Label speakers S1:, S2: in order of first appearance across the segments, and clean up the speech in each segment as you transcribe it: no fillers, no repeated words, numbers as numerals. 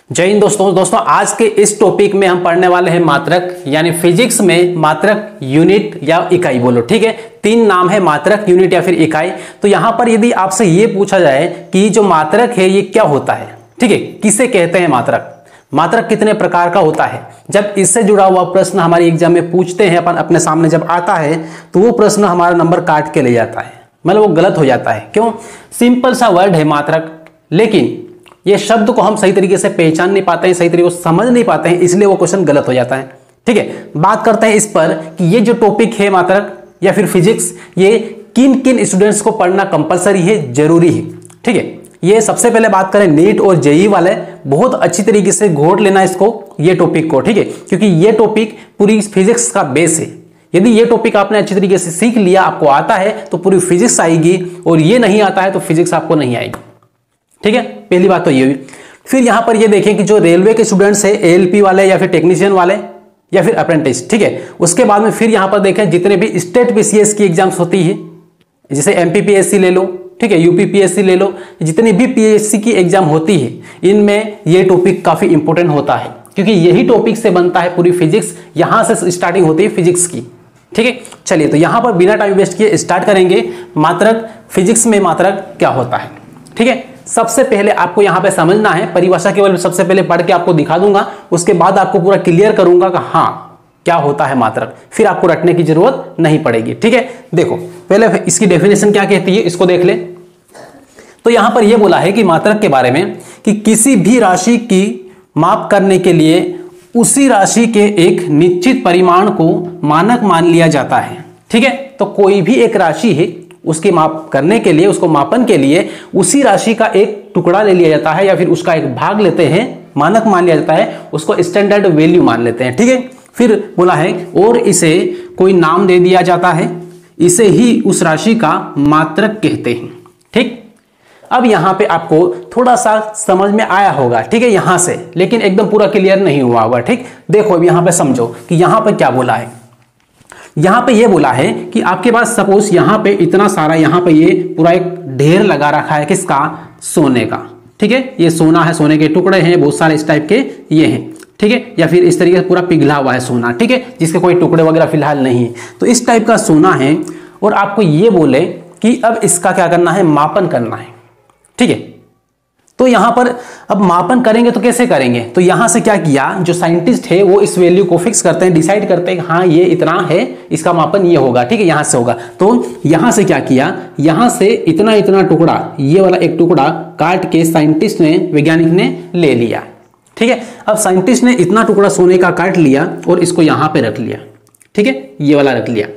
S1: जय हिंद दोस्तों आज के इस टॉपिक में हम पढ़ने वाले हैं मात्रक, यानी फिजिक्स में मात्रक, यूनिट या इकाई बोलो, ठीक है। तीन नाम है, मात्रक, यूनिट या फिर इकाई। तो यहां पर यदि आपसे ये पूछा जाए कि जो मात्रक है ये क्या होता है, ठीक है, किसे कहते हैं मात्रक, मात्रक कितने प्रकार का होता है, जब इससे जुड़ा हुआ प्रश्न हमारे एग्जाम में पूछते हैं अपन अपने सामने जब आता है तो वो प्रश्न हमारा नंबर काट के ले जाता है, मतलब वो गलत हो जाता है। क्यों? सिंपल सा वर्ड है मात्रक, लेकिन ये शब्द को हम सही तरीके से पहचान नहीं पाते हैं, सही तरीके से समझ नहीं पाते हैं, इसलिए वो क्वेश्चन गलत हो जाता है। ठीक है, बात करते हैं इस पर कि ये जो टॉपिक है मात्रक या फिर फिजिक्स, ये किन किन स्टूडेंट्स को पढ़ना कंपलसरी है, जरूरी है। ठीक है, ये सबसे पहले बात करें नीट और जेईई वाले, बहुत अच्छी तरीके से घोट लेना इसको, ये टॉपिक को, ठीक है, क्योंकि ये टॉपिक पूरी फिजिक्स का बेस है। यदि ये टॉपिक आपने अच्छी तरीके से सीख लिया, आपको आता है तो पूरी फिजिक्स आएगी, और ये नहीं आता है तो फिजिक्स आपको नहीं आएगी। ठीक है, पहली बात तो ये हुई। फिर यहां पर ये देखें कि जो रेलवे के स्टूडेंट्स है, एएलपी वाले या फिर टेक्नीशियन वाले या फिर अप्रेंटिस, ठीक है, उसके बाद में फिर यहां पर देखें जितने भी स्टेट पीसीएस की एग्जाम्स होती है, जैसे एमपीपीएससी ले लो, ठीक है, यूपीपीएससी ले लो, जितनी भी पीएससी की एग्जाम होती है इनमें ये टॉपिक काफी इंपॉर्टेंट होता है, क्योंकि यही टॉपिक से बनता है पूरी फिजिक्स, यहां से स्टार्टिंग होती है फिजिक्स की। ठीक है, चलिए तो यहां पर बिना टाइम वेस्ट किए स्टार्ट करेंगे मात्रक, फिजिक्स में मात्रक क्या होता है। ठीक है, सबसे पहले आपको यहां पे समझना है, परिभाषा केवल सबसे पहले पढ़ के आपको दिखा दूंगा, उसके बाद आपको पूरा क्लियर करूंगा कि हाँ क्या होता है मात्रक, फिर आपको रटने की जरूरत नहीं पड़ेगी। ठीक है, देखो पहले इसकी डेफिनेशन क्या कहती है, इसको देख ले। तो यहां पर यह बोला है कि मात्रक के बारे में कि किसी भी राशि की माप करने के लिए उसी राशि के एक निश्चित परिमाण को मानक मान लिया जाता है। ठीक है, तो कोई भी एक राशि है, उसके माप करने के लिए, उसको मापन के लिए उसी राशि का एक टुकड़ा ले लिया जाता है या फिर उसका एक भाग लेते हैं, मानक मान लिया जाता है, उसको स्टैंडर्ड वैल्यू मान लेते हैं। ठीक है, फिर बोला है और इसे कोई नाम दे दिया जाता है, इसे ही उस राशि का मात्रक कहते हैं। ठीक, अब यहां पे आपको थोड़ा सा समझ में आया होगा, ठीक है, यहां से, लेकिन एकदम पूरा क्लियर नहीं हुआ होगा। ठीक, देखो अब यहां पे समझो कि यहां पे क्या बोला है। यहां पे ये बोला है कि आपके पास सपोज यहां पे इतना सारा, यहां पे ये पूरा एक ढेर लगा रखा है, किसका? सोने का। ठीक है, ये सोना है, सोने के टुकड़े हैं बहुत सारे इस टाइप के ये हैं। ठीक है, या फिर इस तरीके से पूरा पिघला हुआ है सोना, ठीक है, जिसके कोई टुकड़े वगैरह फिलहाल नहीं है, तो इस टाइप का सोना है, और आपको ये बोले कि अब इसका क्या करना है, मापन करना है। ठीक है, तो यहां पर अब मापन करेंगे तो कैसे करेंगे, तो यहां से क्या किया, जो साइंटिस्ट है वो इस वैल्यू को फिक्स करते हैं, डिसाइड करते हैं कि हाँ ये इतना है, इसका मापन ये होगा। ठीक है, यहां से होगा, तो यहां से क्या किया, यहां से इतना इतना टुकड़ा, ये वाला एक टुकड़ा काट के साइंटिस्ट ने, वैज्ञानिक ने ले लिया। ठीक है, अब साइंटिस्ट ने इतना टुकड़ा सोने का काट लिया और इसको यहां पे रख लिया। ठीक है, ये वाला रख लिया,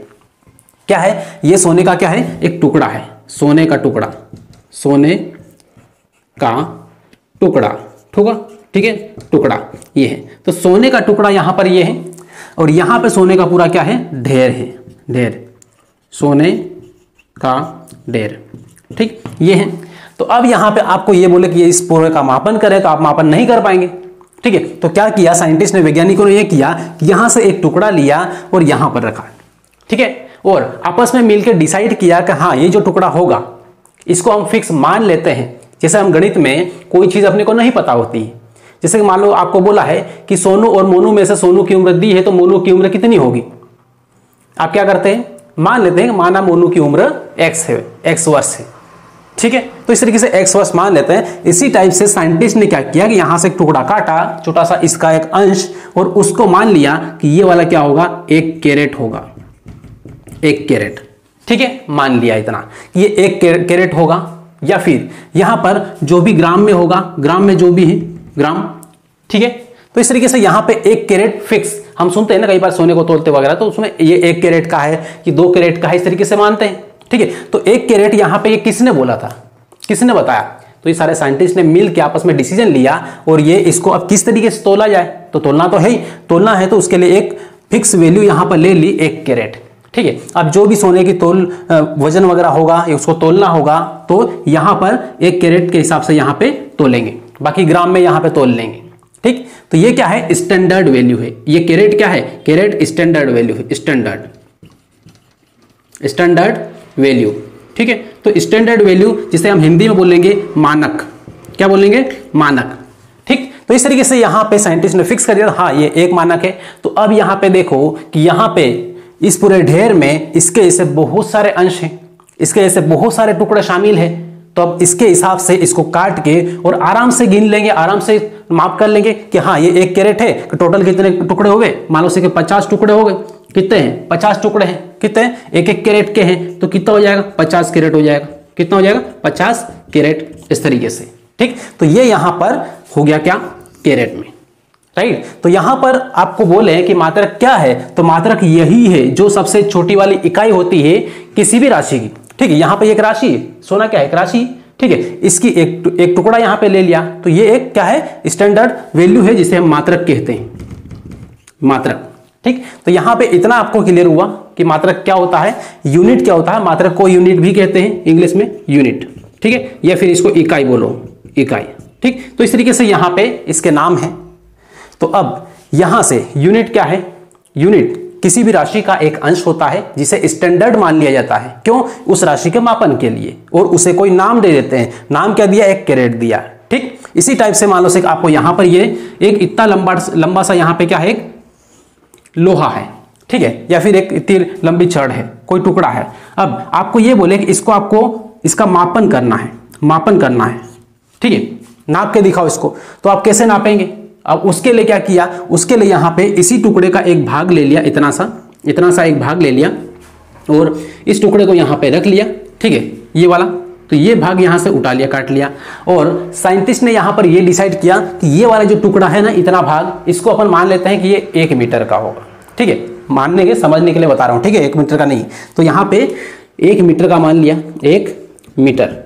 S1: क्या है ये, सोने का क्या है, एक टुकड़ा है, सोने का टुकड़ा, सोने का टुकड़ा, ठीक है, टुकड़ा ये है, तो सोने का टुकड़ा यहां पर ये है, और यहां पे सोने का पूरा क्या है, ढेर है, ढेर, सोने का ढेर। ठीक, ये है। तो अब यहां पे आपको ये बोले कि ये इस पूरे का मापन करें, तो आप मापन नहीं कर पाएंगे। ठीक है, तो क्या किया साइंटिस्ट ने, वैज्ञानिकों ने ये किया कि यहां से एक टुकड़ा लिया और यहां पर रखा। ठीक है, और आपस में मिलकर डिसाइड किया कि हाँ ये जो टुकड़ा होगा इसको हम फिक्स मान लेते हैं। जैसे हम गणित में कोई चीज अपने को नहीं पता होती, जैसे मान लो आपको बोला है कि सोनू और मोनू में से सोनू की उम्र दी है, तो मोनू की उम्र कितनी होगी, आप क्या करते हैं, मान लेते हैं, माना मोनू की उम्र x है, x वर्ष है। ठीक है, तो इस तरीके से x वर्ष मान लेते हैं। इसी टाइप से साइंटिस्ट ने क्या किया कि यहां से एक टुकड़ा काटा, छोटा सा इसका एक अंश, और उसको मान लिया कि ये वाला क्या होगा, 1 कैरेट होगा, 1 कैरेट। ठीक है, मान लिया इतना कि ये 1 कैरेट होगा, या फिर यहां पर जो भी ग्राम में होगा, ग्राम में जो भी है ग्राम। ठीक है, तो इस तरीके से यहां पे 1 कैरेट फिक्स, हम सुनते हैं ना कई बार सोने को तोलते वगैरह, तो उसमें ये 1 कैरेट का है, ये 2 कैरेट का है, इस तरीके से मानते हैं। ठीक है, तो 1 कैरेट यहां पे ये किसने बोला था, किसने बताया, तो ये सारे साइंटिस्ट ने मिल के आपस में डिसीजन लिया, और ये इसको अब किस तरीके से तोला जाए, तो तोलना तो है ही, तोलना है तो उसके लिए एक फिक्स वैल्यू यहां पर ले ली, 1 कैरेट। ठीक है, अब जो भी सोने की वजन वगैरह होगा, उसको तोलना होगा, तो यहां पर 1 कैरेट के हिसाब से यहां पे तोलेंगे, बाकी ग्राम में यहां पे तोल लेंगे। ठीक, तो ये क्या है, स्टैंडर्ड वैल्यू है, ये कैरेट क्या है, कैरेट स्टैंडर्ड वैल्यू है, स्टैंडर्ड वैल्यू। ठीक है, तो स्टैंडर्ड वैल्यू जिसे हम हिंदी में बोलेंगे मानक, क्या बोलेंगे, मानक। ठीक, तो इस तरीके से यहाँ पे साइंटिस्ट ने फिक्स कर दिया, हाँ ये एक मानक है। तो अब यहाँ पे देखो कि यहाँ पे इस पूरे ढेर में इसके ऐसे बहुत सारे अंश हैं, इसके ऐसे बहुत सारे टुकड़े शामिल हैं। तो अब इसके हिसाब से इसको काट के और आराम से गिन लेंगे, आराम से माप कर लेंगे कि हाँ ये 1 कैरेट है। तो टोटल कितने टुकड़े हो गए, मान लो कि 50 टुकड़े हो गए। कितने हैं, 50 टुकड़े हैं। कितने हैं, 1-1 कैरेट के हैं, तो कितना हो जाएगा, 50 कैरेट हो जाएगा। कितना हो जाएगा, 50 कैरेट, इस तरीके से। ठीक, तो ये यहां पर हो गया क्या, कैरेट में, राइट। तो यहां पर आपको बोले कि मात्रक क्या है, तो मात्रक यही है जो सबसे छोटी वाली इकाई होती है किसी भी राशि की। ठीक है, यहां पे एक राशि है, सोना क्या है, एक राशि। ठीक है, इसकी एक टुकड़ा यहां पे ले लिया, तो ये एक क्या है, स्टैंडर्ड वैल्यू है जिसे हम मात्रक कहते हैं, मात्रक। ठीक, तो यहां पे इतना आपको क्लियर हुआ कि मात्रक क्या होता है, यूनिट क्या होता है। मात्रक को यूनिट भी कहते हैं इंग्लिश में, यूनिट। ठीक है, या फिर इसको इकाई बोलो, इकाई। ठीक, तो इस तरीके से यहां पे इसके नाम है। तो अब यहां से यूनिट क्या है, यूनिट किसी भी राशि का एक अंश होता है जिसे स्टैंडर्ड मान लिया जाता है। क्यों, उस राशि के मापन के लिए, और उसे कोई नाम दे देते हैं। नाम क्या दिया, 1 कैरेट दिया। ठीक, इसी टाइप से मान लो से आपको यहां पर ये एक इतना लंबा सा यहां पे क्या है, एक लोहा है। ठीक है, या फिर एक इतनी लंबी छड़ है, कोई टुकड़ा है। अब आपको ये बोले कि इसको आपको इसका मापन करना है, मापन करना है। ठीक है, नाप के दिखाओ इसको। तो आप कैसे नापेंगे, अब उसके लिए क्या किया, उसके लिए यहां पे इसी टुकड़े का एक भाग ले लिया, इतना सा एक भाग ले लिया, और इस टुकड़े को यहां पे रख लिया। ठीक है, ये वाला, तो ये भाग यहां से उठा लिया, काट लिया। और साइंटिस्ट ने यहां पर ये डिसाइड किया कि ये वाला जो टुकड़ा है ना, इतना भाग, इसको अपन मान लेते हैं कि ये 1 मीटर का होगा। ठीक है, मानने के समझने के लिए बता रहा हूं। ठीक है, 1 मीटर का नहीं। तो यहां पे 1 मीटर का मान लिया, 1 मीटर।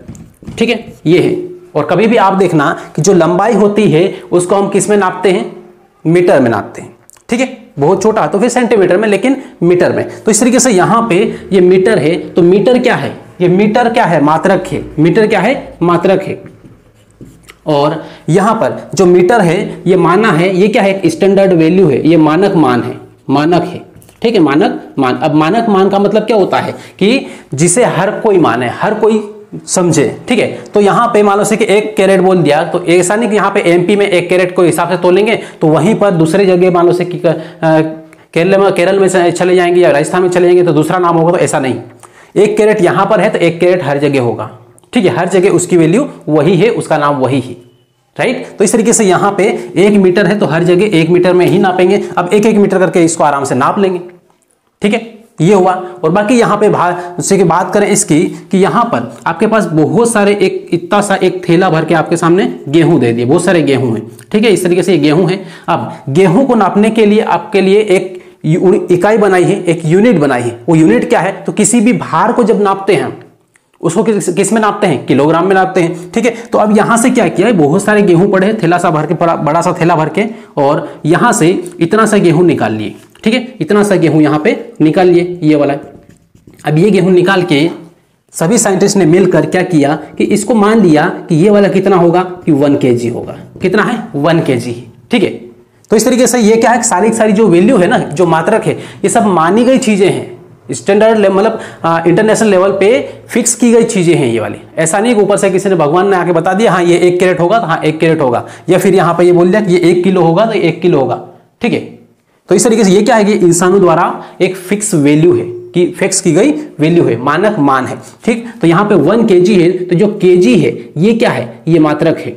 S1: ठीक है, ये है। और कभी भी आप देखना कि जो लंबाई होती है उसको हम किस में नापते हैं, मीटर में नापते हैं। ठीक है, बहुत छोटा तो फिर सेंटीमीटर में, लेकिन मीटर में। तो इस तरीके से यहां पे ये मीटर है, तो मीटर क्या है, ये मीटर क्या है, मात्रक है। मीटर क्या है, मात्रक है। और यहां पर जो मीटर है ये माना है, ये क्या है, एक स्टैंडर्ड वैल्यू है, ये मानक मान है, मानक है। ठीक है, मानक मान। अब मानक मान का मतलब क्या होता है कि जिसे हर कोई माने, हर कोई समझे। ठीक है, तो यहां पे मान लो से कि 1 कैरेट बोल दिया, तो ऐसा नहीं कि यहां पे एमपी में 1 कैरेट को हिसाब से तोलेंगे, तो वहीं पर दूसरे जगह मान लो से कि केरल में चले जाएंगे या राजस्थान में चले जाएंगे तो दूसरा नाम होगा, तो ऐसा नहीं। 1 कैरेट यहां पर है तो 1 कैरेट हर जगह होगा। ठीक है, हर जगह उसकी वैल्यू वही है, उसका नाम वही है, राइट। तो इस तरीके से यहां पे 1 मीटर है तो हर जगह 1 मीटर में ही नापेंगे। अब 1-1 मीटर करके इसको आराम से नाप लेंगे। ठीक है, ये हुआ। और बाकी यहां पे बात करें इसकी कि यहां पर आपके पास बहुत सारे, एक इतना सा एक थैला भर के आपके सामने गेहूं दे दिए, बहुत सारे गेहूं हैं। ठीक है, इस तरीके से ये गेहूं है। अब गेहूं को नापने के लिए आपके लिए एक इकाई बनाई है, एक यूनिट बनाई है। वो यूनिट क्या है, तो किसी भी भार को जब नापते हैं उसको किस में नापते हैं, किलोग्राम में नापते हैं। ठीक है, तो अब यहां से क्या किया है, बहुत सारे गेहूं पड़े हैं, थैला सा भर के, बड़ा सा थैला भर के, और यहां से इतना सा गेहूं निकाल लिए। ठीक है, इतना सा गेहूं यहां पे निकाल लिए, ये वाला। अब ये गेहूं निकाल के सभी साइंटिस्ट ने मिलकर क्या किया कि इसको मान लिया कि ये वाला कितना होगा, कि 1 kg होगा। कितना है, 1 kg। ठीक है, तो इस तरीके से ये क्या है, सारी जो वैल्यू है ना, जो मात्रक है, ये सब मानी गई चीजें हैं, स्टैंडर्ड मतलब इंटरनेशनल लेवल पे फिक्स की गई चीजें हैं ये वाली। ऐसा नहीं कि ऊपर से किसी ने, भगवान ने आके बता दिया हाँ ये 1 कैरेट होगा, तो हाँ 1 कैरेट होगा, या फिर यहाँ पे ये बोल दिया कि ये 1 किलो होगा तो 1 किलो होगा। ठीक है, तो इस तरीके से ये क्या है कि इंसानों द्वारा एक फिक्स वैल्यू है, कि फिक्स की गई वैल्यू है, मानक मान है। ठीक, तो यहाँ पे 1 kg है, तो जो kg है ये क्या है, ये मात्रक है,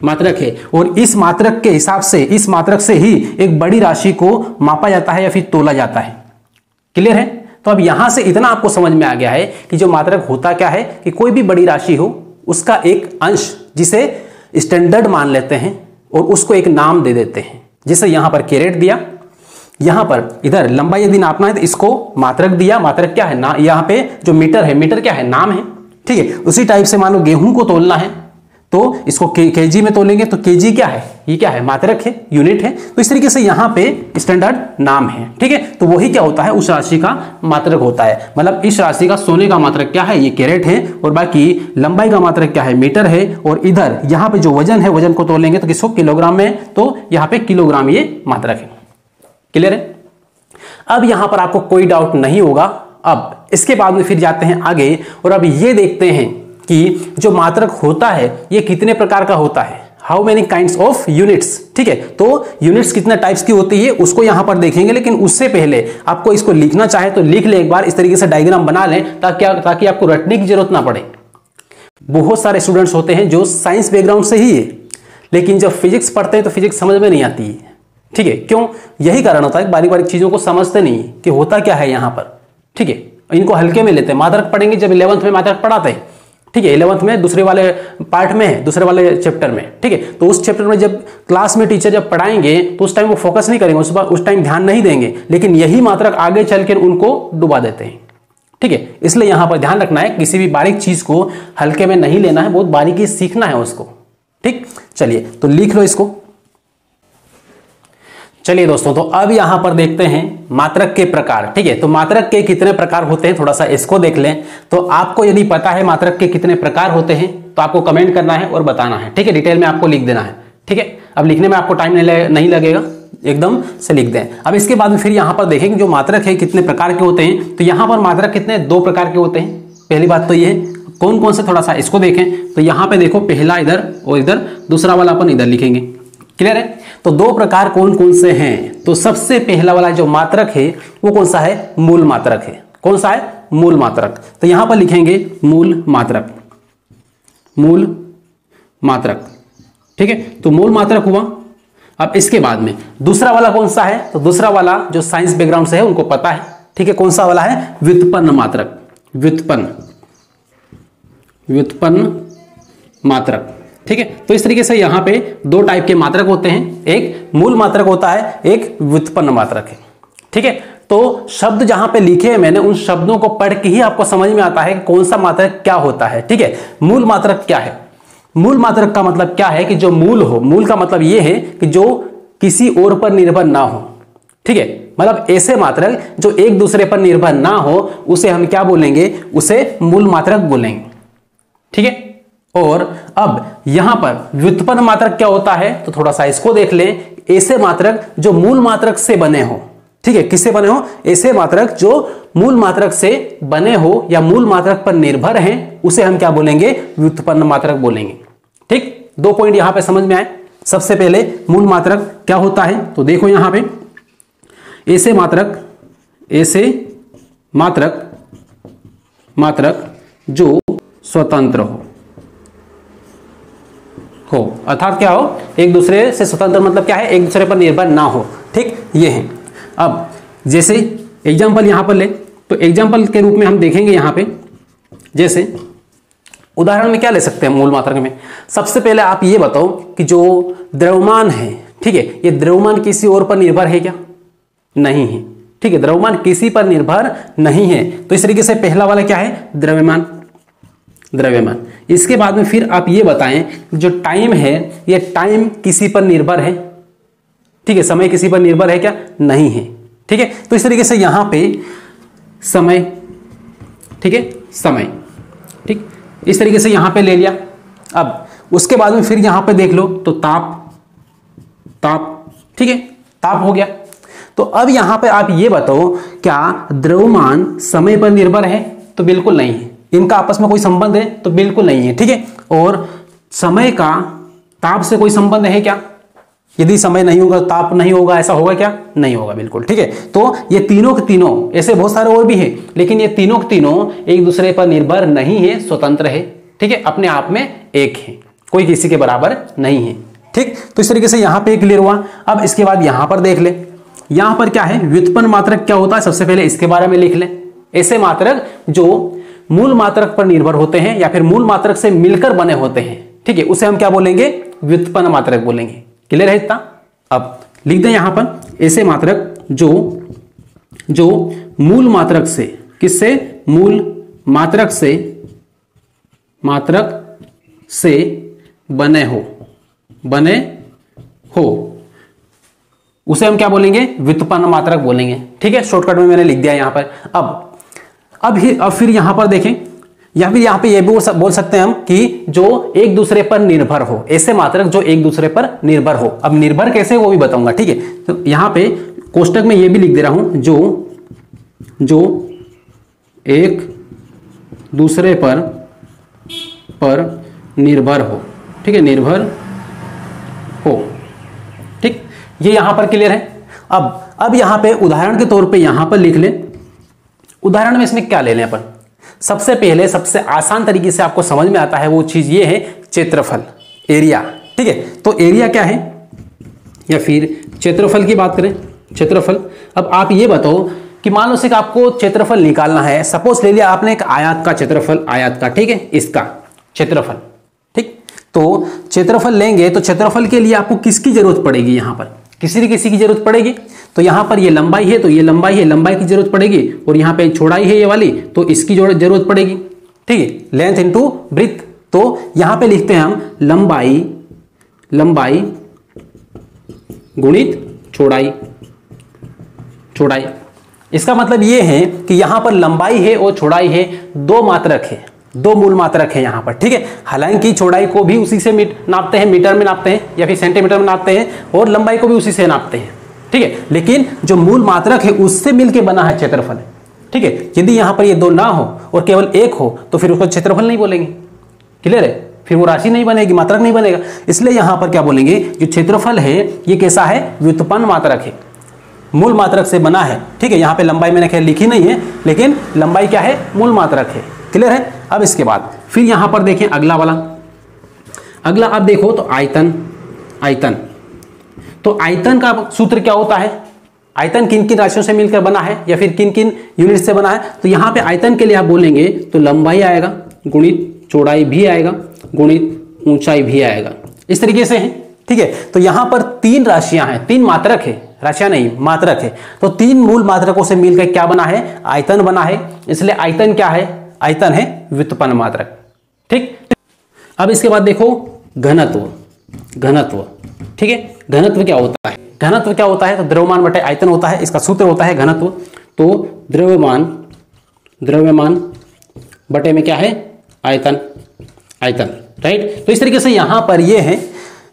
S1: मात्रक है। और इस मात्रक के हिसाब से, इस मात्रक से ही एक बड़ी राशि को मापा जाता है या फिर तोला जाता है। क्लियर है। तो अब यहां से इतना आपको समझ में आ गया है कि जो मात्रक होता क्या है, कि कोई भी बड़ी राशि हो उसका एक अंश जिसे स्टैंडर्ड मान लेते हैं और उसको एक नाम दे देते हैं। जैसे यहां पर कैरेट दिया, यहां पर इधर लंबाई यदि नापना है तो इसको मात्रक दिया, मात्रक क्या है ना, यहां पे जो मीटर है, मीटर क्या है, नाम है। ठीक है, उसी टाइप से मान लो गेहूं को तोलना है तो इसको केजी में तोलेंगे, तो केजी क्या है, ये क्या है, मात्रक है, यूनिट है। तो इस तरीके से यहां पे स्टैंडर्ड नाम है। ठीक है, तो वही क्या होता है, उस राशि का मात्रक होता है। मतलब इस राशि का सोने का मात्रक क्या है, ये कैरेट है, और बाकी लंबाई का मात्रक क्या है, मीटर है। और इधर यहां पे जो वजन है, वजन को तोलेंगे तो किसको, किलोग्राम में, तो यहां पे किलोग्राम ये मात्रक है। क्लियर है। अब यहां पर आपको कोई डाउट नहीं होगा। अब इसके बाद में फिर जाते हैं आगे और अब ये देखते हैं कि जो मात्रक होता है ये कितने प्रकार का होता है। How many kinds of units, ठीक है। तो यूनिट्स कितने टाइप्स की होती है उसको यहां पर देखेंगे, लेकिन उससे पहले आपको इसको लिखना चाहे तो लिख ले एक बार, इस तरीके से डायग्राम बना लें ताकि आपको रटने की जरूरत ना पड़े। बहुत सारे स्टूडेंट्स होते हैं जो साइंस बैकग्राउंड से ही है, लेकिन जब फिजिक्स पढ़ते हैं तो फिजिक्स समझ में नहीं आती है, ठीक है। क्यों? यही कारण होता है, बारीक बारीक चीजों को समझते नहीं कि होता क्या है यहां पर, ठीक है। इनको हल्के में लेते हैं। मात्रक पढ़ेंगे जब 11th में मात्रक पढ़ाते हैं, ठीक है, 11th में दूसरे वाले पार्ट में है, दूसरे वाले चैप्टर में, ठीक है। तो उस चैप्टर में जब क्लास में टीचर जब पढ़ाएंगे तो उस टाइम वो फोकस नहीं करेंगे, उस टाइम ध्यान नहीं देंगे, लेकिन यही मात्रक आगे चलकर उनको डुबा देते हैं, ठीक है। इसलिए यहां पर ध्यान रखना है, किसी भी बारीक चीज को हल्के में नहीं लेना है, बहुत बारीकी सीखना है उसको, ठीक। चलिए तो लिख लो इसको। चलिए दोस्तों, तो अब यहां पर देखते हैं मात्रक के प्रकार, ठीक है। तो मात्रक के कितने प्रकार होते हैं थोड़ा सा इसको देख लें। तो आपको यदि पता है मात्रक के कितने प्रकार होते हैं तो आपको कमेंट करना है और बताना है, ठीक है। डिटेल में आपको लिख देना है, ठीक है। अब लिखने में आपको टाइम नहीं लगेगा, एकदम से लिख दें। अब इसके बाद में फिर यहां पर देखेंगे जो मात्रक है कितने प्रकार के होते हैं। तो यहां पर मात्रक कितने, 2 प्रकार के होते हैं। पहली बात तो ये है, कौन कौन से थोड़ा सा इसको देखें। तो यहां पे देखो, पहला इधर और इधर, दूसरा वाला अपन इधर लिखेंगे, क्लियर है। तो 2 प्रकार कौन कौन से हैं। तो सबसे पहला वाला जो मात्रक है वो कौन सा है, मूल मात्रक है। कौन सा है, मूल मात्रक। तो यहां पर लिखेंगे मूल मात्रक, मूल मात्रक, ठीक है। तो मूल मात्रक हुआ। अब इसके बाद में दूसरा वाला कौन सा है, तो दूसरा वाला जो साइंस बैकग्राउंड से है उनको पता है, ठीक है। कौन सा वाला है, व्युत्पन्न मात्रक, व्युत्पन्न मात्रक, ठीक है। तो इस तरीके से यहां पे 2 टाइप के मात्रक होते हैं, एक मूल मात्रक होता है, एक व्युत्पन्न मात्रक है, ठीक है। तो शब्द जहां पे लिखे हैं मैंने, उन शब्दों को पढ़ के ही आपको समझ में आता है कि कौन सा मात्रक क्या होता है, ठीक है। मूल मात्रक क्या है, मूल मात्रक का मतलब क्या है कि जो मूल हो। मूल का मतलब यह है कि जो किसी और पर निर्भर ना हो, ठीक है। मतलब ऐसे मात्रक जो एक दूसरे पर निर्भर ना हो उसे हम क्या बोलेंगे, उसे मूल मात्रक बोलेंगे, ठीक है। और अब यहां पर व्युत्पन्न मात्रक क्या होता है, तो थोड़ा सा इसको देख लें। ऐसे मात्रक जो मूल मात्रक से बने हो, ठीक है। किससे बने हो, ऐसे मात्रक जो मूल मात्रक से बने हो या मूल मात्रक पर निर्भर हैं, उसे हम क्या बोलेंगे, व्युत्पन्न मात्रक बोलेंगे, ठीक। 2 पॉइंट यहां पे समझ में आए। सबसे पहले मूल मात्रक क्या होता है, तो देखो यहां पे ऐसे मात्रक जो स्वतंत्र हो, अर्थात क्या हो, एक दूसरे से स्वतंत्र, मतलब क्या है, एक दूसरे पर निर्भर ना हो, ठीक, ये है। अब जैसे एग्जांपल यहां पर ले, तो एग्जांपल के रूप में हम देखेंगे यहां पे, जैसे उदाहरण में क्या ले सकते हैं मूल मात्रक में। सबसे पहले आप ये बताओ कि जो द्रव्यमान है, ठीक है, ये द्रव्यमान किसी और पर निर्भर है क्या, नहीं है, ठीक है। द्रव्यमान किसी पर निर्भर नहीं है। तो इस तरीके से पहला वाला क्या है, द्रव्यमान। इसके बाद में फिर आप ये बताएं जो टाइम है, ये टाइम किसी पर निर्भर है, ठीक है। समय किसी पर निर्भर है क्या, नहीं है, ठीक है। तो इस तरीके से यहां पे समय, ठीक है, समय, ठीक, इस तरीके से यहां पे ले लिया। अब उसके बाद में फिर यहां पे देख लो तो ताप, ठीक है, ताप हो गया। तो अब यहां पे आप ये बताओ, क्या द्रव्यमान समय पर निर्भर है, तो बिल्कुल नहीं है। इनका आपस में कोई संबंध है, तो बिल्कुल नहीं है, ठीक है। और समय का ताप से कोई संबंध है क्या, यदि समय नहीं होगा ताप नहीं होगा, ऐसा होगा क्या, नहीं होगा, बिल्कुल, ठीक है। तो ये तीनों के तीनों, ऐसे बहुत सारे और भी है, लेकिन ये तीनों के तीनों एक दूसरे पर निर्भर नहीं है, स्वतंत्र है, ठीक है, अपने आप में एक है, कोई किसी के बराबर नहीं है, ठीक। तो इस तरीके से यहां पे क्लियर हुआ। अब इसके बाद यहां पर देख ले, यहां पर क्या है, व्युत्पन्न मात्रक क्या होता है, सबसे पहले इसके बारे में लिख ले। ऐसे मात्रक जो मूल मात्रक पर निर्भर होते हैं या फिर मूल मात्रक से मिलकर बने होते हैं, ठीक है, उसे हम क्या बोलेंगे, व्युत्पन्न मात्रक बोलेंगे। क्लियर है इतना। अब लिख दें यहां पर, ऐसे मात्रक जो मूल मात्रक से, किससे, मूल मात्रक से बने हो उसे हम क्या बोलेंगे, व्युत्पन्न मात्रक बोलेंगे, ठीक है। शॉर्टकट में मैंने लिख दिया यहां पर। अब फिर यहां पर देखें, या फिर यहां पे ये भी बोल सकते हैं हम कि जो एक दूसरे पर निर्भर हो, ऐसे मात्रक जो एक दूसरे पर निर्भर हो। अब निर्भर कैसे वो भी बताऊंगा, ठीक है। तो यहां पे कोष्टक में ये भी लिख दे रहा हूं, जो एक दूसरे पर निर्भर हो, ठीक है, निर्भर हो। ठीक, ये यहां पर क्लियर है। अब यहां पे उदाहरण के तौर पे यहां पर लिख लें। उदाहरण में इसमें क्या ले लें अपन, सबसे पहले सबसे आसान तरीके से आपको समझ में आता है वो चीज ये है क्षेत्रफल, एरिया। ठीक है, तो एरिया क्या है या फिर क्षेत्रफल की बात करें, क्षेत्रफल। अब आप ये बताओ कि मान लो कि आपको क्षेत्रफल निकालना है। सपोज ले लिया आपने एक आयत का क्षेत्रफल, आयत का, ठीक है, इसका क्षेत्रफल। ठीक, तो क्षेत्रफल लेंगे तो क्षेत्रफल के लिए आपको किसकी जरूरत पड़ेगी, यहां पर किसी न किसी की जरूरत पड़ेगी। तो यहां पर ये लंबाई है तो ये लंबाई है, लंबाई की जरूरत पड़ेगी, और यहां पे चौड़ाई है ये वाली तो इसकी जरूरत पड़ेगी। ठीक है, लेंथ इनटू ब्रेथ। तो यहां पे लिखते हैं हम लंबाई, लंबाई गुणित चौड़ाई, चौड़ाई। इसका मतलब ये है कि यहां पर लंबाई है और चौड़ाई है, दो मात्रक है, दो मूल मात्रक है यहां पर। ठीक है, हालांकि चौड़ाई को भी उसी से नापते हैं, मीटर में नापते हैं या फिर सेंटीमीटर में नापते हैं, और लंबाई को भी उसी से नापते हैं। ठीक है, लेकिन जो मूल मात्रक है उससे मिलकर बना है क्षेत्रफल। ठीक है, यदि यहां पर ये दो ना हो और केवल एक हो तो फिर उसको क्षेत्रफल नहीं बोलेंगे। क्लियर है, फिर वो राशि नहीं बनेगी, मात्रक नहीं बनेगा। इसलिए यहां पर क्या बोलेंगे, जो क्षेत्रफल है ये कैसा है, व्युत्पन्न मात्रक है, मूल मात्रक से बना है। ठीक है, यहां पे लंबाई मैंने खैर लिखी नहीं है, लेकिन लंबाई क्या है, मूल मात्रक है। क्लियर है। अब इसके बाद फिर यहां पर देखें अगला वाला, अगला आप देखो तो आयतन, आयतन। तो आयतन का सूत्र क्या होता है, आयतन किन किन राशियों से मिलकर बना है या फिर किन किन यूनिट से बना है। तो यहां पे आयतन के लिए आप बोलेंगे तो लंबाई आएगा गुणित चौड़ाई भी आएगा गुणित ऊंचाई भी आएगा, इस तरीके से है। ठीक है, तो यहां पर तीन राशियां हैं, तीन मात्रक है, राशियां नहीं मात्रक है। तो तीन मूल मात्रकों से मिलकर क्या बना है, आयतन बना है। इसलिए आयतन क्या है, आयतन है व्युत्पन्न मात्रक। ठीक, अब इसके बाद देखो घनत्व, घनत्व। ठीक है, घनत्व क्या होता है, घनत्व क्या होता है, तो द्रव्यमान बटे आयतन होता है, इसका सूत्र होता है घनत्व। तो द्रव्यमान, द्रव्यमान बटे में क्या है, आयतन, आयतन। राइट, तो इस तरीके से यहां पर ये है,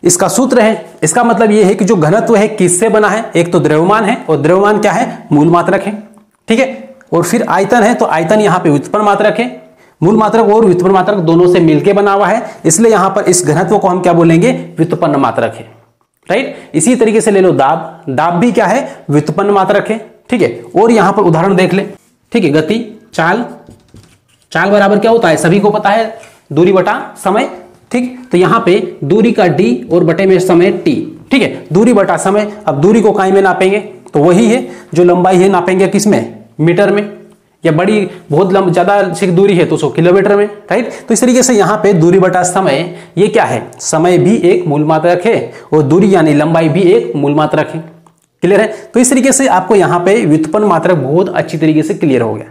S1: इसका सूत्र है। इसका मतलब ये है कि जो घनत्व है किससे बना है, एक तो द्रव्यमान है, और द्रव्यमान क्या है, मूल मात्रक है। ठीक है, और फिर आयतन है, तो आयतन यहां पे व्युत्पन्न मात्रक है, मूल मात्रक और व्युत्पन्न मात्रक दोनों से मिलकर बना हुआ है। इसलिए यहां पर इस घनत्व को हम क्या बोलेंगे, व्युत्पन्न मात्रक है। राइट, इसी तरीके से ले लो दाब, दाब भी क्या है, व्युत्पन्न मात्रक है। ठीक है, और यहां पर उदाहरण देख ले। ठीक है, गति, चाल, चाल बराबर क्या होता है, सभी को पता है, दूरी बटा समय। ठीक, तो यहां पे दूरी का d और बटे में समय t। ठीक है, दूरी बटा समय। अब दूरी को काई में नापेंगे तो वही है जो लंबाई है, नापेंगे किसमें, मीटर में, या बड़ी बहुत ज्यादा दूरी है तो 100 किलोमीटर में। राइट, तो इस तरीके से यहां पे दूरी बटा समय, ये क्या है, समय भी एक मूल मात्रक है और दूरी यानी लंबाई भी एक मूल मात्रक है। क्लियर है। तो इस तरीके से आपको यहां पे व्युत्पन्न मात्रक बहुत अच्छी तरीके से क्लियर हो गया।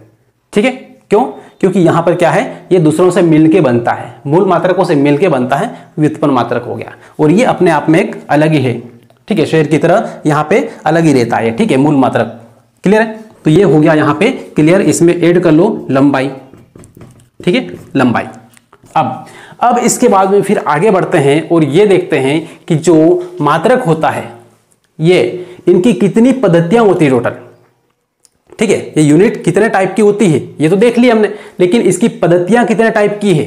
S1: ठीक है, क्यों, क्योंकि यहां पर क्या है, ये दूसरों से मिलके बनता है, मूल मात्रकों से मिलके बनता है, व्युत्पन्न मात्रक हो गया, और ये अपने आप में एक अलग ही है। ठीक है, शेर की तरह यहां पे अलग ही रहता है। ठीक है, मूल मात्रक। क्लियर है, तो ये हो गया यहां पे क्लियर। इसमें ऐड कर लो लंबाई। ठीक है, लंबाई। अब इसके बाद में फिर आगे बढ़ते हैं और ये देखते हैं कि जो मात्रक होता है ये, इनकी कितनी पद्धतियां होती है टोटल। ठीक है, ये यूनिट कितने टाइप की होती है ये तो देख लिया हमने, लेकिन इसकी पद्धतियां कितने टाइप की है।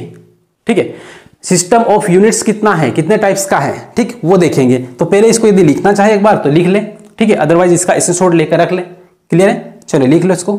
S1: ठीक है, सिस्टम ऑफ यूनिट्स कितना है, कितने टाइप्स का है, ठीक, वो देखेंगे। तो पहले इसको यदि लिखना चाहे एक बार तो लिख ले। ठीक है, अदरवाइज इसका स्क्रीनशॉट लेकर रख ले। क्लियर है, चलिए लिख लो इसको।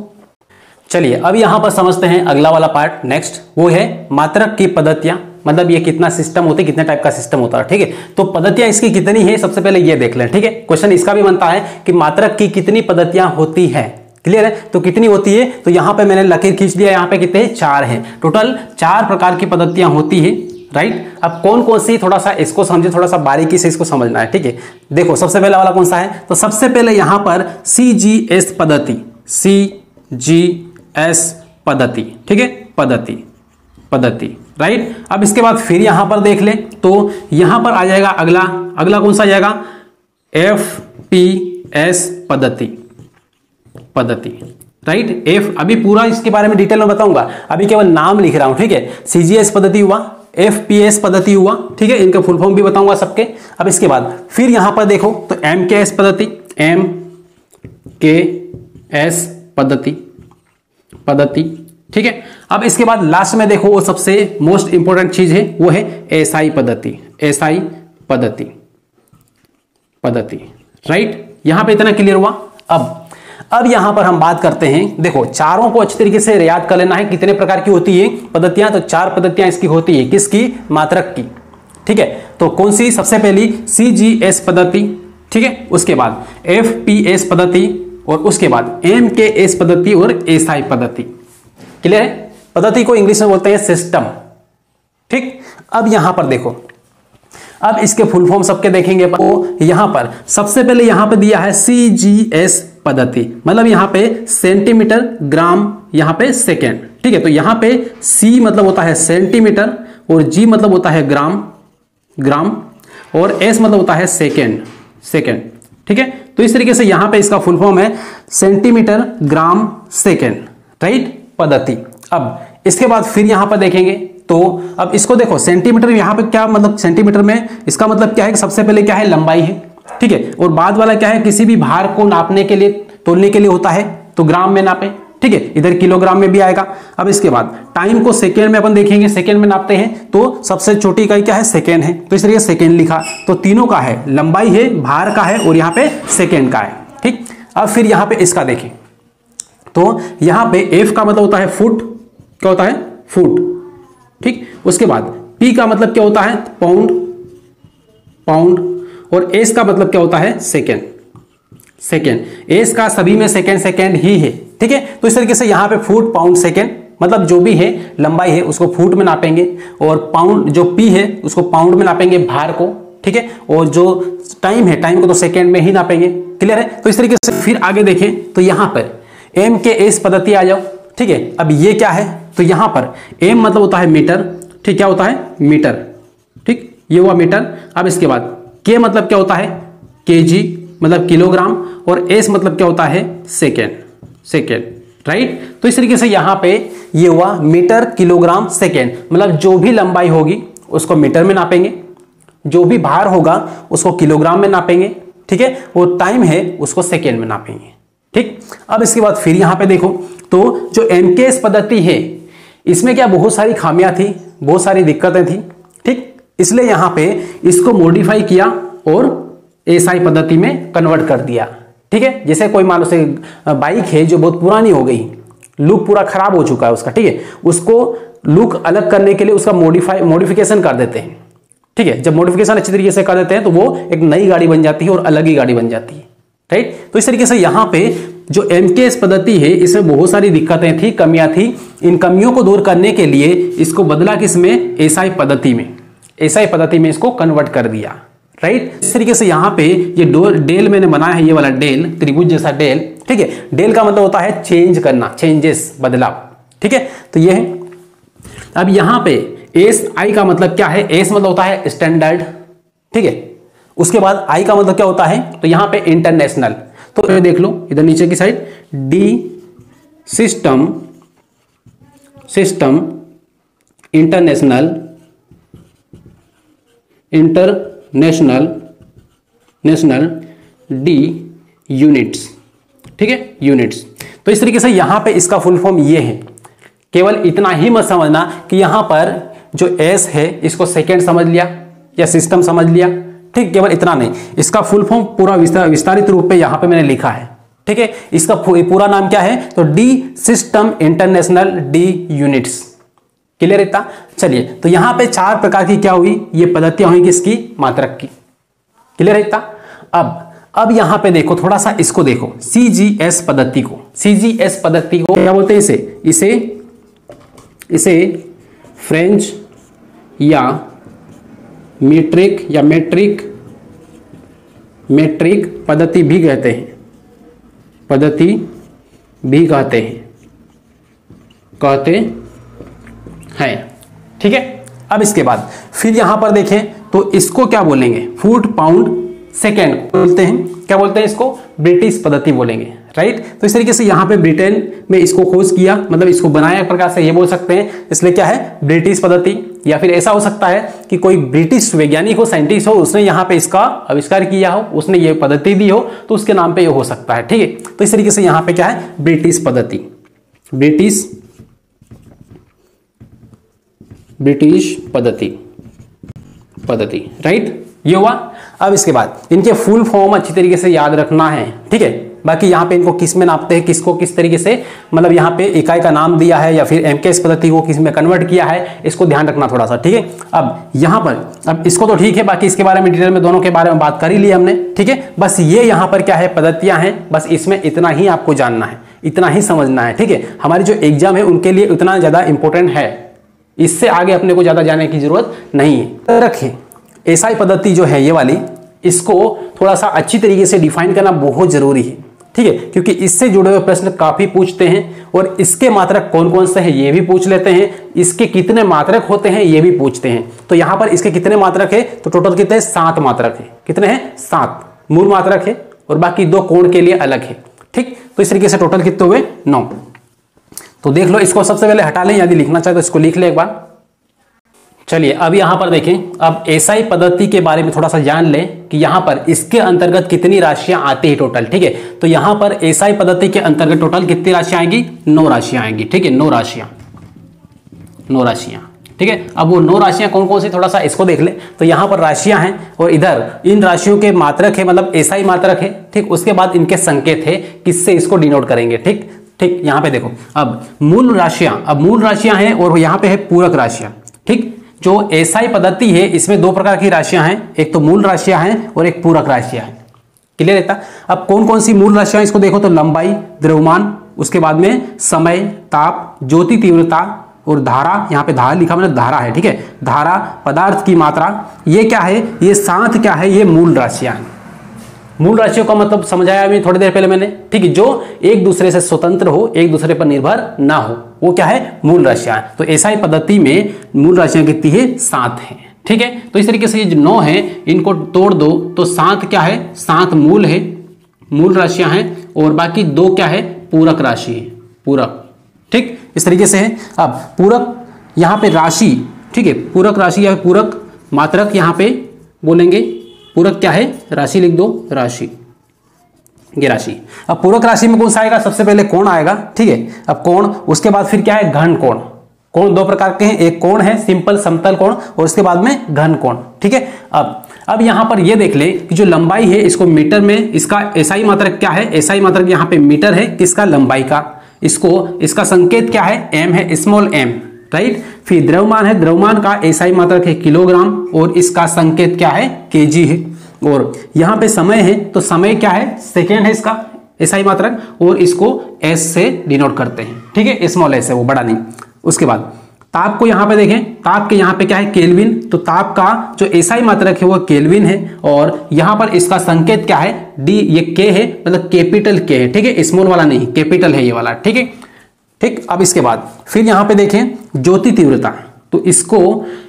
S1: चलिए अब यहां पर समझते हैं अगला वाला पार्ट। नेक्स्ट वो है मात्रक की पद्धतियां, मतलब ये कितना सिस्टम होते, कितने टाइप का सिस्टम होता है। ठीक है, तो पद्धतियां इसकी कितनी है, सबसे पहले ये देख लें। ठीक है, क्वेश्चन इसका भी बनता है कि मात्रक की कितनी पद्धतियां होती है। क्लियर है, तो कितनी होती है, तो यहां पे मैंने लकीर खींच दिया, यहां पे कितने, 4 हैं टोटल, 4 प्रकार की पद्धतियां होती है। राइट, अब कौन कौन सी, थोड़ा सा इसको समझे, थोड़ा सा बारीकी से इसको समझना है। ठीक है, देखो सबसे पहला वाला कौन सा है, तो सबसे पहले यहां पर CGS पद्धति, CGS पद्धति। ठीक है, पद्धति, पद्धति। राइट, अब इसके बाद फिर यहां पर देख ले तो यहां पर आ जाएगा अगला, अगला कौन सा आ जाएगा, FPS पद्धति, पद्धति। राइट, F, अभी पूरा इसके बारे में डिटेल में बताऊंगा, अभी केवल नाम लिख रहा हूं। ठीक है, CGS पद्धति हुआ, FPS पद्धति हुआ। ठीक है, इनका फुल फॉर्म भी बताऊंगा सबके। अब इसके बाद फिर यहां पर देखो तो MKS पद्धति, MKS पद्धति, पद्धति। ठीक है, अब इसके बाद लास्ट में देखो वो सबसे मोस्ट इंपोर्टेंट चीज है, वो है SI पद्धति, SI पद्धति, पद्धति, राइट। यहां पे इतना क्लियर हुआ। अब यहां पर हम बात करते हैं, देखो चारों को अच्छी तरीके से याद कर लेना है कितने प्रकार की होती है पद्धतियां। तो 4 पद्धतियां इसकी होती है, किसकी, मात्रक की, ठीक है। तो कौन सी, सबसे पहली CGS पद्धति, ठीक है, उसके बाद FPS पद्धति और उसके बाद MKS पद्धति और SI पद्धति। क्लियर है। पद्धति को इंग्लिश में बोलते हैं सिस्टम, ठीक। अब यहां पर देखो, अब इसके फुल फॉर्म सबके देखेंगे। तो यहां पर सबसे पहले यहां पे दिया है CGS पद्धति, मतलब यहां पे सेंटीमीटर, ग्राम, यहां पे सेकेंड, ठीक है। तो यहां पे C मतलब होता है सेंटीमीटर और G मतलब होता है ग्राम, और S मतलब होता है सेकेंड, ठीक है। तो इस तरीके से यहां पे इसका फुल फॉर्म है सेंटीमीटर, ग्राम, सेकेंड, राइट, पद्धति। अब इसके बाद फिर यहां पर देखेंगे तो अब इसको देखो, सेंटीमीटर यहां पे क्या मतलब, सेंटीमीटर में इसका मतलब क्या है कि सबसे पहले क्या है, लंबाई है, ठीक है। और बाद वाला क्या है, किसी भी भार को नापने के लिए, तोलने के लिए होता है, तो ग्राम में नापे, ठीक है। इधर किलोग्राम में भी आएगा। अब इसके बाद टाइम को सेकेंड में अपन देखेंगे, सेकेंड में नापते हैं, तो सबसे छोटी इकाई क्या है, सेकेंड है, तो इस तरीके से सेकेंड लिखा। तो तीनों का है, लंबाई है, भार का है और यहाँ पे सेकेंड का है, ठीक। अब फिर यहाँ पे इसका देखें तो यहाँ पे F का मतलब होता है फुट, क्या होता है, फुट, ठीक। उसके बाद P का मतलब क्या होता है, पाउंड, और S का मतलब क्या होता है, सेकेंड। S का सभी में सेकेंड ही है, ठीक है। तो इस तरीके से यहाँ पे फुट, पाउंड, सेकेंड, मतलब जो भी है लंबाई है उसको फुट में नापेंगे, और पाउंड जो P है उसको पाउंड में नापेंगे, भार को, ठीक है। और जो टाइम है, टाइम को तो सेकेंड में ही नापेंगे। क्लियर है। तो इस तरीके से फिर आगे देखें तो यहाँ पर MKS पद्धति आ जाओ, ठीक है। अब ये क्या है, तो यहाँ पर M मतलब होता है मीटर, ठीक, क्या होता है, मीटर, ठीक, ये हुआ मीटर। अब इसके बाद K मतलब क्या होता है, kg मतलब किलोग्राम, और S मतलब क्या होता है, सेकेंड, राइट। तो इस तरीके से यहाँ पे ये हुआ मीटर, किलोग्राम, सेकेंड, मतलब जो भी लंबाई होगी उसको मीटर में नापेंगे, जो भी भार होगा उसको किलोग्राम में नापेंगे, ठीक है, और टाइम है उसको सेकेंड में नापेंगे, ठीक। अब इसके बाद फिर यहाँ पे देखो तो जो MKS पद्धति है इसमें क्या बहुत सारी खामियां थी, बहुत सारी दिक्कतें थी, ठीक। इसलिए यहाँ पे इसको मॉडिफाई किया और SI पद्धति में कन्वर्ट कर दिया, ठीक है। जैसे कोई मान लो से बाइक है जो बहुत पुरानी हो गई, लुक पूरा खराब हो चुका है उसका, ठीक है, उसको लुक अलग करने के लिए उसका मॉडिफिकेशन कर देते हैं, ठीक है। जब मॉडिफिकेशन अच्छी तरीके से कर देते हैं तो वो एक नई गाड़ी बन जाती है और अलग ही गाड़ी बन जाती है, राइट। तो इस तरीके से यहाँ पे जो MKS पद्धति है इसमें बहुत सारी दिक्कतें थी, कमियां थी। इन कमियों को दूर करने के लिए इसको बदला किसमें, SI पद्धति में इसको कन्वर्ट कर दिया, राइट। इस तरीके से यहाँ पे ये डेल मैंने बनाया है, ये वाला डेल, त्रिभुज जैसा डेल, ठीक है। डेल का मतलब होता है चेंज करना, चेंजेस, बदलाव, ठीक है। तो ये है। अब यहाँ पे SI का मतलब क्या है, S मतलब होता है स्टैंडर्ड, ठीक है। उसके बाद I का मतलब क्या होता है, तो यहाँ पे इंटरनेशनल। तो ये देख लो इधर नीचे की side, D system, international, D units, ठीक है, यूनिट्स। तो इस तरीके से यहां पे इसका फुल फॉर्म ये है। केवल इतना ही मत समझना कि यहां पर जो S है इसको सेकेंड समझ लिया या सिस्टम समझ लिया, ठीक, केवल इतना नहीं, इसका फुल फॉर्म पूरा विस्तारित रूप पे यहां पे मैंने लिखा है, ठीक है। इसका पूरा नाम क्या है, तो D system international, D units. Clear इतना। चलिए, तो यहां पे 4 प्रकार की क्या हुई, ये पद्धतियां हुई किसकी, मात्रक की। क्लियर इतना। अब यहां पे देखो थोड़ा सा, इसको देखो CGS पद्धति को, क्या बोलते हैं, इसे फ्रेंच या मेट्रिक पद्धति भी कहते हैं, ठीक है। अब इसके बाद फिर यहां पर देखें तो इसको क्या बोलेंगे, फुट, पाउंड, सेकेंड बोलते हैं, क्या बोलते हैं इसको, ब्रिटिश पद्धति बोलेंगे, राइट। तो इस तरीके से यहां पे ब्रिटेन में इसको खोज किया, मतलब इसको बनाया एक प्रकार से ये बोल सकते हैं, इसलिए क्या है, ब्रिटिश पद्धति। या फिर ऐसा हो सकता है कि कोई ब्रिटिश वैज्ञानिक हो, साइंटिस्ट हो, उसने यहाँ पे इसका आविष्कार किया हो, उसने ये पद्धति दी हो, तो उसके नाम पे ये हो सकता है, ठीक है। तो इस तरीके से यहाँ पे क्या है, ब्रिटिश पद्धति, राइट, ये हुआ। अब इसके बाद इनके फुल फॉर्म अच्छी तरीके से याद रखना है, ठीक है। बाकी यहाँ पे इनको किस में नापते हैं, किसको किस तरीके से, मतलब यहाँ पे इकाई का नाम दिया है या फिर एमकेएस पद्धति को किस में कन्वर्ट किया है, इसको ध्यान रखना थोड़ा सा, ठीक है। अब यहाँ पर, अब इसको तो ठीक है, बाकी इसके बारे में डिटेल में दोनों के बारे में बात कर ही ली हमने, ठीक है। बस ये यहाँ पर क्या है, पद्धतियां हैं, बस इसमें इतना ही आपको जानना है, इतना ही समझना है, ठीक है। हमारी जो एग्जाम है उनके लिए उतना ज्यादा इंपॉर्टेंट है, इससे आगे अपने को ज्यादा जाने की जरूरत नहीं है। रखिए एसआई पद्धति जो है ये वाली, इसको थोड़ा सा अच्छी तरीके से डिफाइन करना बहुत जरूरी है, ठीक है, क्योंकि इससे जुड़े हुए प्रश्न काफी पूछते हैं और इसके मात्रक कौन कौन से हैं ये भी पूछ लेते हैं, इसके कितने मात्रक होते हैं ये भी पूछते हैं। तो यहां पर इसके कितने मात्रक है, तो टोटल कितने, 7 मात्रक है। कितने हैं, 7 मूल मात्रक है और बाकी 2 कोण के लिए अलग है, ठीक। तो इस तरीके से टोटल कितने हुए, 9। तो देख लो, इसको सबसे पहले हटा लें, यदि लिखना चाहे तो इसको लिख ले एक बार। चलिए अब यहां पर देखें, अब एसआई पद्धति के बारे में थोड़ा सा जान लें कि यहां पर इसके अंतर्गत कितनी राशियां आती है टोटल, ठीक है। तो यहां पर एसआई पद्धति के अंतर्गत टोटल कितनी राशियां आएंगी, 9 राशियां आएंगी, ठीक है। 9 राशियां, ठीक है। अब वो 9 राशियां कौन कौन सी, थोड़ा सा इसको देख ले। तो यहां पर राशियां हैं और इधर इन राशियों के मात्रक है, मतलब एसआई मात्रक है, ठीक। उसके बाद इनके संकेत है, किससे इसको डिनोट करेंगे, ठीक ठीक। यहां पे देखो, अब मूल राशियां हैं और यहां पे है पूरक राशियां, ठीक। जो एसआई पद्धति है इसमें 2 प्रकार की राशियां हैं, एक तो मूल राशियां हैं और एक पूरक राशियां हैं, क्लियर रहता। अब कौन कौन सी मूल राशियां इसको देखो तो लंबाई, द्रव्यमान, उसके बाद में समय, ताप, ज्योति तीव्रता और धारा। यहाँ पे धारा लिखा, मतलब धारा है, ठीक है। धारा, पदार्थ की मात्रा, ये क्या है, ये 7 क्या है, ये मूल राशियां हैं। मूल राशियों का मतलब समझाया अभी थोड़ी देर पहले मैंने, ठीक है। जो एक दूसरे से स्वतंत्र हो, एक दूसरे पर निर्भर ना हो, वो क्या है, मूल राशियां। तो एसआई पद्धति में मूल राशियां कितनी है, 7 है, ठीक है। तो इस तरीके से ये जो 9 है इनको तोड़ दो तो 7 क्या है, 7 मूल है, मूल राशियां हैं और बाकी 2 क्या है, पूरक राशि है, पूरक, ठीक। इस तरीके से है। अब पूरक यहाँ पे राशि, ठीक है, पूरक राशि या पूरक मात्रक यहाँ पे बोलेंगे। पूरक क्या है, राशि लिख दो, राशि, ये राशि। अब पूरक राशि में कौन सा आएगा, सबसे पहले कोण आएगा, ठीक है। अब कोण, उसके बाद फिर क्या है, घन कोण। कोण 2 प्रकार के हैं, एक कोण है सिंपल समतल कोण और उसके बाद में घन कोण, ठीक है। अब यहां पर ये देख ले कि जो लंबाई है इसको मीटर में, इसका एसआई मात्रक क्या है, एसआई मात्रक यहाँ पे मीटर है, किसका, लंबाई का। इसका संकेत क्या है, एम है, स्मॉल एम, राइट। फिर द्रव्यमान है, द्रव्यमान का एसआई मात्रक है किलोग्राम और इसका संकेत क्या है, केजी है। और यहाँ पे समय है तो समय क्या है, सेकेंड है इसका एसआई मात्रक और इसको एस से डिनोट करते हैं, ठीक है, स्मॉल एस है वो, बड़ा नहीं। उसके बाद ताप को यहाँ पे देखें, ताप के यहाँ पे क्या है, केल्विन। तो ताप का जो एसआई मात्रक है वो केल्विन है और यहाँ पर इसका संकेत क्या है, डी, ये के है, मतलब कैपिटल के है, ठीक है, स्मॉल वाला नहीं, कैपिटल है ये वाला, ठीक है, ठीक। अब इसके बाद फिर यहाँ पे देखें ज्योति तीव्रता, तो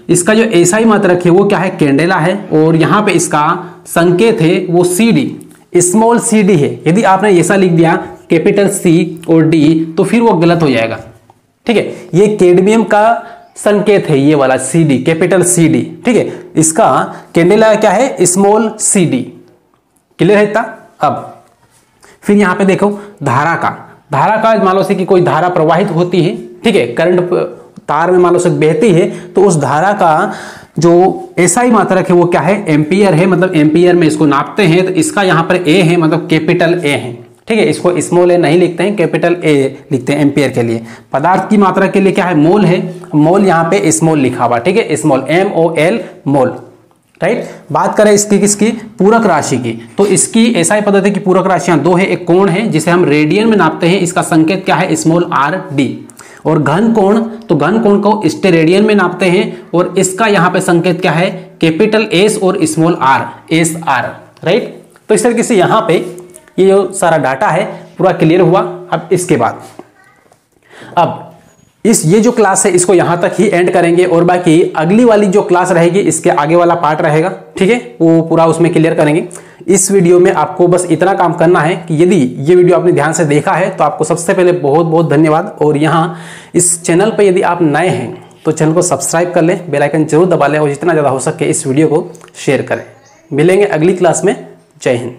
S1: इसका जो एसआई मात्रक है वो क्या है, कैंडेला है और यहाँ पे इसका संकेत है वो C D, small C D है। यदि आपने ऐसा लिख दिया कैपिटल सी और डी तो फिर वो गलत हो जाएगा, ठीक है। ये कैडमियम का संकेत है, ये वाला C D, capital C D, ठीक है। इसका कैंडेला क्या है, स्मॉल सी डी, क्लियर है इतना। अब फिर यहाँ पे देखो धारा का मान लो से कि कोई धारा प्रवाहित होती है, ठीक है, करंट तार में मान लो से बहती है तो उस धारा का जो एसआई मात्रक है वो क्या है, एम्पियर है, मतलब एम्पियर में इसको नापते हैं। तो इसका यहाँ पर ए है, मतलब कैपिटल ए है, ठीक है। इसको स्मॉल ए नहीं लिखते हैं, कैपिटल ए लिखते हैं एम्पियर के लिए। पदार्थ की मात्रा के लिए क्या है, मोल है, मोल यहाँ पे स्मॉल लिखा हुआ, ठीक है, स्मॉल MOL, मोल, राइट। बात करें इसकी किसकी, पूरक राशि की, तो इसकी एसआई पद्धति की पूरक राशियां 2 है। एक कोण है जिसे हम रेडियन में नापते हैं, इसका संकेत क्या है, स्मॉल RD। और घन कोण, तो घन कोण को स्टेरेडियन में नापते हैं और इसका यहाँ पे संकेत क्या है, कैपिटल S और स्मॉल R, SR, राइट। तो इस तरीके से यहाँ पे ये जो सारा डाटा है पूरा क्लियर हुआ। अब इसके बाद अब ये जो क्लास है इसको यहां तक ही एंड करेंगे और बाकी अगली वाली जो क्लास रहेगी इसके आगे वाला पार्ट रहेगा, ठीक है, वो पूरा उसमें क्लियर करेंगे। इस वीडियो में आपको बस इतना काम करना है कि यदि ये वीडियो आपने ध्यान से देखा है तो आपको सबसे पहले बहुत बहुत धन्यवाद। और यहाँ इस चैनल पर यदि आप नए हैं तो चैनल को सब्सक्राइब कर लें, बेल आइकन जरूर दबा लें और जितना ज़्यादा हो सके इस वीडियो को शेयर करें। मिलेंगे अगली क्लास में। जय हिंद।